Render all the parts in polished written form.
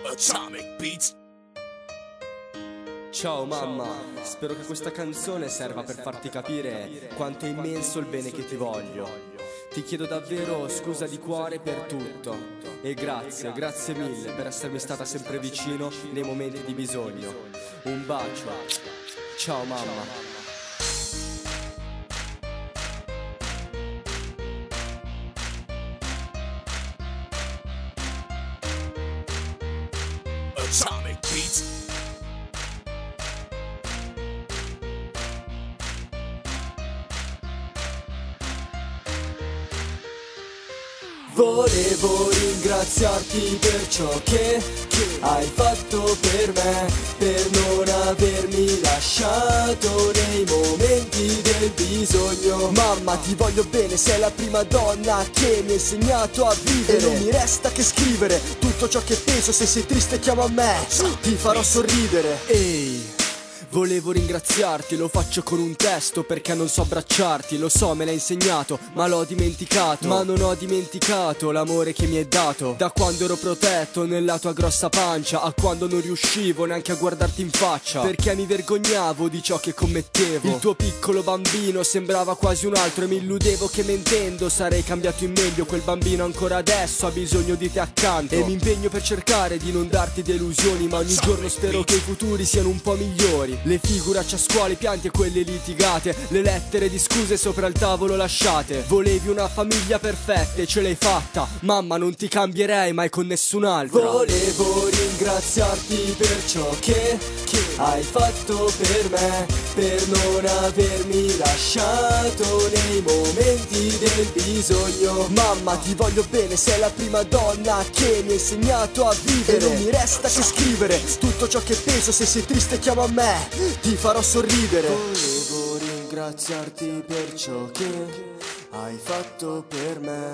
Atomic Beats. Ciao mamma, spero che questa canzone serva per farti capire quanto è immenso il bene che ti voglio. Ti chiedo davvero scusa di cuore per tutto e grazie mille per essermi stata sempre vicino nei momenti di bisogno. Un bacio, ciao mamma. Atomic Beats. Volevo ringraziarti per ciò che hai fatto per me, per non avermi lasciato nei momenti del bisogno. Mamma, ti voglio bene, sei la prima donna che mi ha insegnato a vivere. E non mi resta che scrivere tutto ciò che penso, se sei triste chiama me, ti farò sorridere. Ehi, volevo ringraziarti, lo faccio con un testo perché non so abbracciarti. Lo so, me l'hai insegnato, ma l'ho dimenticato. Ma non ho dimenticato l'amore che mi hai dato, da quando ero protetto nella tua grossa pancia a quando non riuscivo neanche a guardarti in faccia, perché mi vergognavo di ciò che commettevo. Il tuo piccolo bambino sembrava quasi un altro e mi illudevo che mentendo sarei cambiato in meglio. Quel bambino ancora adesso ha bisogno di te accanto e mi impegno per cercare di non darti delusioni, ma ogni giorno spero che i futuri siano un po' migliori. Le figuracce a scuola, i pianti e quelle litigate, le lettere di scuse sopra il tavolo lasciate. Volevi una famiglia perfetta e ce l'hai fatta, mamma, non ti cambierei mai con nessun'altra. Volevo ringraziarti per ciò che hai fatto per me, per non avermi lasciato nei momenti del bisogno. Mamma, ti voglio bene, sei la prima donna che mi ha insegnato a vivere. E non mi resta che scrivere tutto ciò che penso, se sei triste chiama me, ti farò sorridere. Volevo ringraziarti per ciò che hai fatto per me,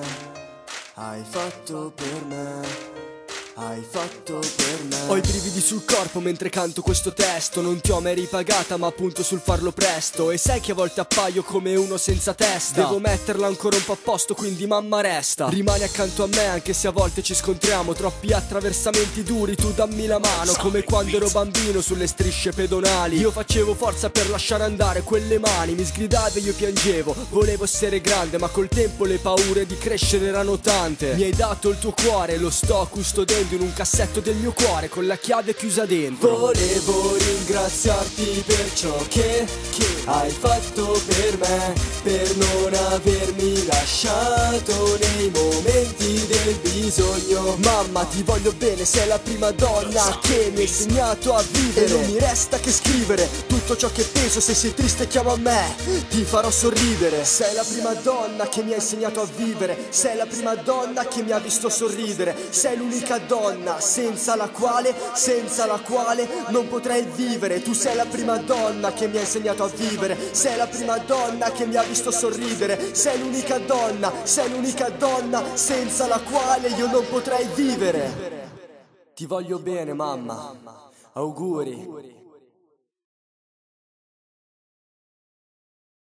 hai fatto per me, hai fatto per me. Ho i brividi sul corpo mentre canto questo testo. Non ti ho mai ripagata ma appunto sul farlo presto. E sai che a volte appaio come uno senza testa. Devo metterla ancora un po' a posto, quindi mamma resta. Rimani accanto a me anche se a volte ci scontriamo. Troppi attraversamenti duri, tu dammi la mano. Come quando ero bambino sulle strisce pedonali. Io facevo forza per lasciare andare quelle mani. Mi sgridavi e io piangevo, volevo essere grande, ma col tempo le paure di crescere erano tante. Mi hai dato il tuo cuore, lo sto custodendo in un cassetto del mio cuore con la chiave chiusa dentro. Volevo ringraziarti per ciò che hai fatto per me, per non avermi lasciato nei momenti del bisogno. Mamma, ti voglio bene, sei la prima donna che mi ha insegnato a vivere. E non mi resta che scrivere tutto ciò che penso, se sei triste chiama me, ti farò sorridere. Sei la prima donna che mi ha insegnato a vivere, sei la prima donna che mi ha visto sorridere, sei l'unica donna senza la quale non potrei vivere. Tu sei la prima donna che mi ha insegnato a vivere, sei la prima donna che mi ha visto sorridere, sei l'unica donna senza la quale io non potrei vivere. Ti voglio bene mamma, auguri.